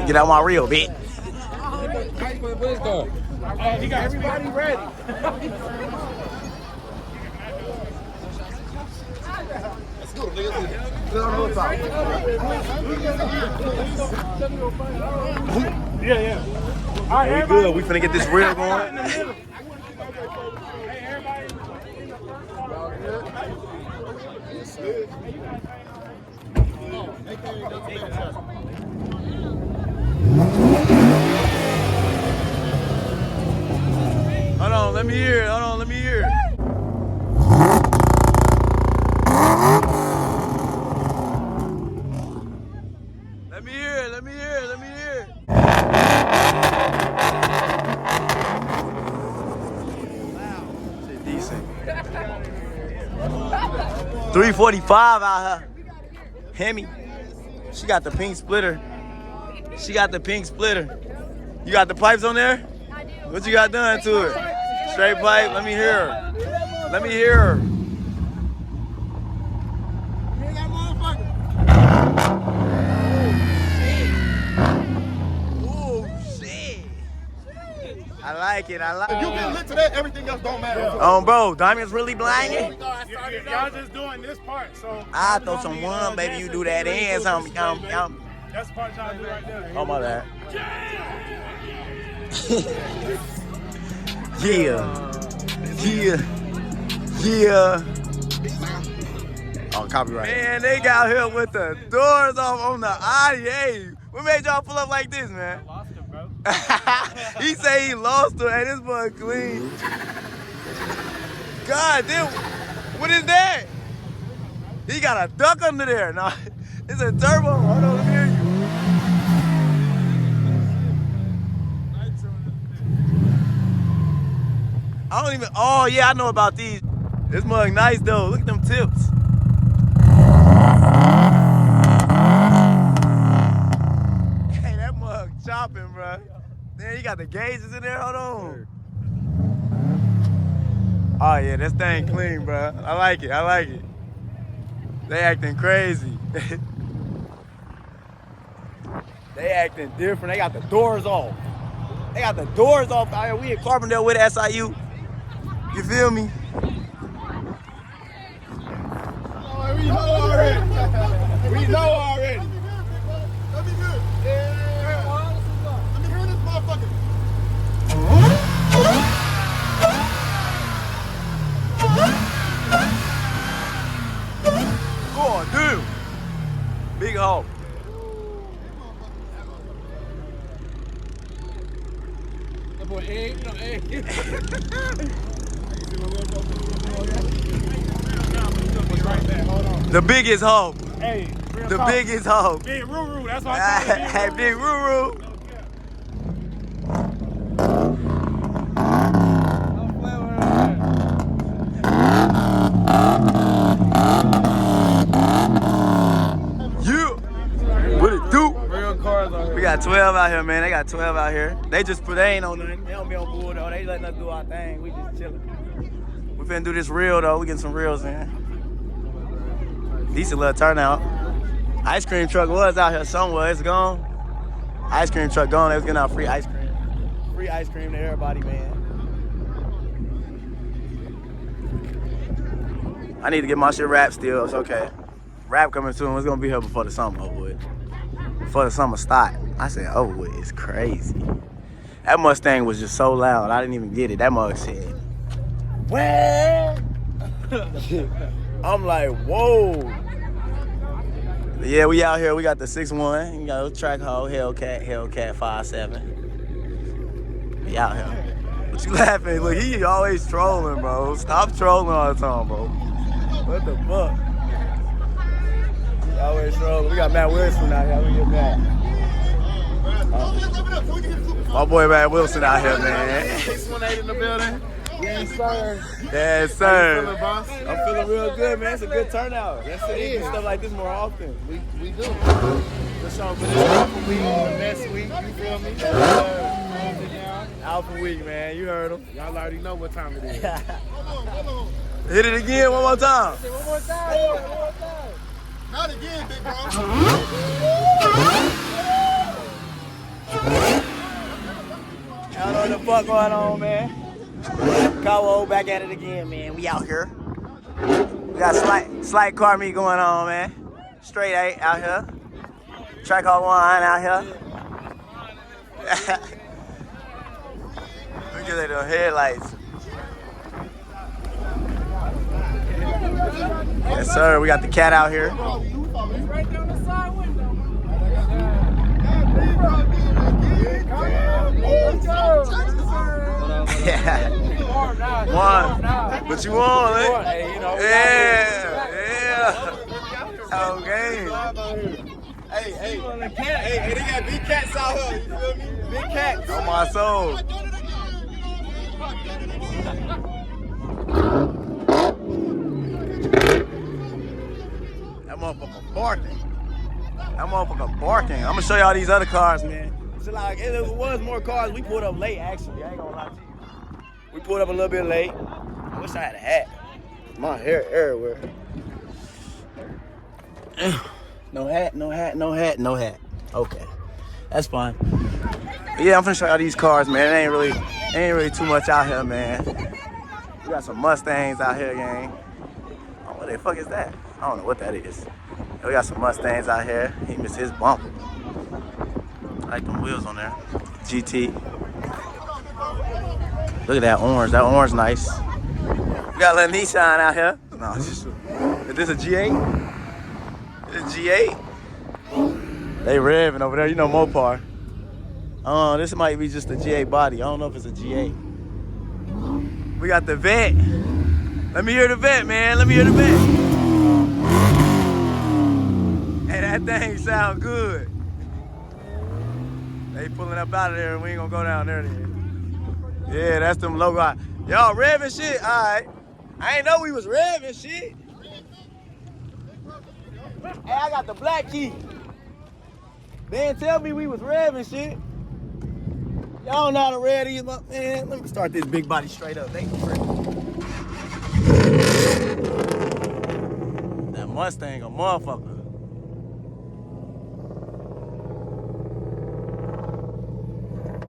Get out my reel, bitch. Hey, he got everybody ready. Yeah. All right, we good. We finna get this reel going. Hold on, let me hear it. Hold on, let me hear it. Let me hear it, let me hear it, let me hear it. Wow. Shit decent. 345 out here. Hemi. She got the pink splitter. She got the pink splitter. You got the pipes on there? I do. What you got done to it? Straight pipe? Let me hear her. Let me hear her. Oh, shit. I like it. I like it. If you get lit to that, everything else don't matter. Bro, Diamond's really blinding. Y'all just doing this part, so. I throw some one, baby. You do that and something. That's the part y'all do right there. Oh, my bad. Yeah. Oh, copyright. Man, they got here with the doors off on the IA. What made y'all pull up like this, man? I lost it, bro. He say he lost her. Hey, this boy clean. God damn. What is that? He got a duck under there. No, it's a turbo. Hold on, let me hear you. I don't even. Oh, yeah, I know about these. This mug nice, though. Look at them tips. Hey, that mug chopping, bro. Man, you got the gauges in there. Hold on. Oh, yeah, this thing clean, bro. I like it. I like it. They acting crazy. They acting different. They got the doors off. They got the doors off out here. We in Carbondale with SIU. You feel me? We know already. We know already. Let me good. Yeah. Let me hear this motherfucker. Oh, dude. Big hole. That boy, hey. The biggest hope. Hey, The biggest hope. Big Ruru, that's what I call it. Hey, Big Ruru. You. What it do? Real cars out here. We got 12 out here, man. They got 12 out here. They ain't on nothing. They don't be on board, though. They letting us do our thing. We just chilling. We finna do this reel, though. We getting some reels in. Decent little turnout. Ice cream truck was out here somewhere. It's gone. Ice cream truck gone. They was getting out free ice cream. Free ice cream to everybody, man. I need to get my shit wrapped still. It's okay. Wrap coming soon. It's gonna be here before the summer over with. Before the summer start. I said over with. It's crazy. That Mustang was just so loud. I didn't even get it. That mug said, "Where?" I'm like, whoa. Yeah, we out here. We got the 6'1". You got a track hole, Hellcat 5'7". We out here. What you laughing? Look, he always trolling, bro. Stop trolling all the time, bro. What the fuck? He always trolling. We got Matt Wilson out here. We get Matt. My boy Matt Wilson out here, man. 618 in the building. Yes, sir. Yes, sir. Feeling, boss? I'm feeling real good, man. It's a good turnout. That's it. We do stuff like this more often. We do. Just show for this Alpha Week, the next week. You feel me? Alpha Week, man. You heard him. Y'all already know what time it is. Hit it again one more time. One more time. Not again, big bro. fuck going on, man? Cowboy back at it again, man. We out here. We got slight car meet going on, man. Straight 8 out here. Track hall 1 out here. Look at them headlights. Yes, sir. We got the cat out here. Right down the side window. Yeah. One. But you won, eh? Hey, you know. Yeah. Okay. Hey, they got big cats out here, you feel me? Big cats. On my soul. That motherfucker barking. That motherfucker barking. I'm gonna show y'all these other cars, man. So like, if there was more cars, we pulled up late, actually. I ain't gonna lie to you. We pulled up a little bit late. I wish I had a hat. My hair everywhere. No hat, no hat, no hat, no hat. Okay, that's fine. But yeah, I'm finna show y'all these cars, man. It ain't really too much out here, man. We got some Mustangs out here, gang. Oh, what the fuck is that? I don't know what that is. We got some Mustangs out here. He missed his bumper. I like them wheels on there. GT. Look at that orange. That orange nice. We got a little Nissan out here. No, is this a G8? Is it G8? They revving over there. You know Mopar. This might be just a G8 body. I don't know if it's a G8. We got the vet. Let me hear the vet, man. Let me hear the vet. Hey, that thing sound good. They pulling up out of there and we ain't gonna go down there then. Yeah, that's them logo. Y'all revving shit? All right. I ain't know we was revving shit. Hey, I got the black key. They didn't tell me we was revving shit. Y'all know how to rev these, man. Let me start this big body straight up. That Mustang a motherfucker.